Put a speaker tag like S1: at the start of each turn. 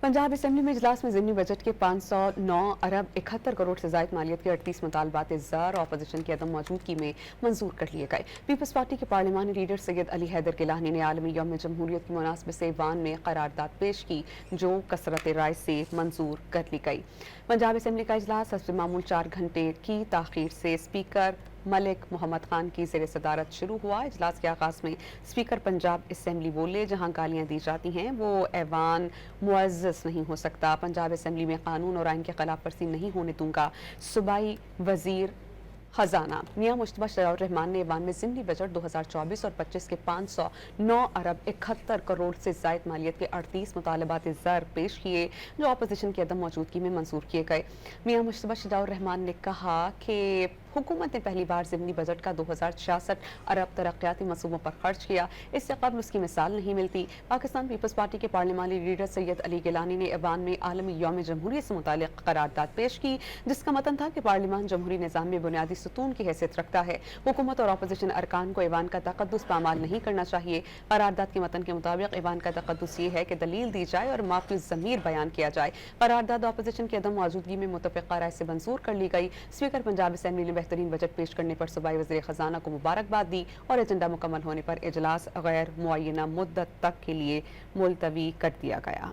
S1: Punjab assembly में इजलास में ज़िमनी बजट के 509 अरब 71 करोड़ से ज़ायद मालियत के 38 मुतालबात ज़र अपोजिशन की अदम मौजूदगी में मंजूर कर लिए गए। पीपल्स पार्टी के पार्लिमानी लीडर सैयद अली हैदर गिलानी ने आलमी यौम जमहूरियत की मुनासबत से ईवान में करारदाद पेश की जो कसरत राय से मंजूर कर ली गई। पंजाब असम्बली का इजलास हस्ब मामूल 4 घंटे की ताख़ीर से स्पीकर मलिक मोहम्मद खान की ज़ेर सदारत शुरू हुआ। इजलास के आगाज़ में स्पीकर पंजाब असम्बली बोले, जहाँ गालियाँ दी जाती हैं वो ऐवान मुअज़्ज़ज़ नहीं हो सकता। पंजाब असम्बली में कानून और आइन के खिलाफ वर्जी नहीं होने दूंगा। सूबाई वजीर खजाना मियां मुश्तबा शराउर रहमान ने ईवान में ज़िमनी बजट 2024 और 25 के 509 अरब 71 करोड़ से ज़ायद मालियत के 38 मुतालबात ज़र पेश किए जो अपोजिशन की अदम मौजूदगी में मंजूर किए गए। मियां मुश्तबा शराउर रहमान ने कहा कि हुकूमत ने पहली बार ज़िमनी बजट का 2066 अरब तरक्याती मंसूबों पर खर्च किया। इससे कबल उसकी मिसाल नहीं मिलती। पाकिस्तान पीपल्स पार्टी के पार्लिमानी लीडर सैयद अली गिलानी ने ईवान में आलमी यौम जमहूरियत से मुताल्लिक़ करारदाद पेश की, जिसका मतन था कि पार्लिमान जमहूरी निज़ाम में बुनियादी सतून की हैसियत रखता है। हुकूमत और अपोजिशन अरकान को ईवान का तक़द्दुस पामाल नहीं करना चाहिए। करारदाद के मतन के मुताबिक ईवान का तक़द्दुस ये है कि दलील दी जाए और माफ़ी ज़मीर बयान किया जाए। करारदाद अपोजिशन की अदम मौजूदगी में मुतफ़िक़ा राय से मंजूर कर ली गई। स्पीकर पंजाब असम्बली ने बेहतरीन बजट पेश करने पर सूबाई वज़ीर ख़जाना को मुबारकबाद दी और एजेंडा मुकम्मल होने पर इजलास गैर मुअय्यना मुद्दत तक के लिए मुलतवी कर दिया गया।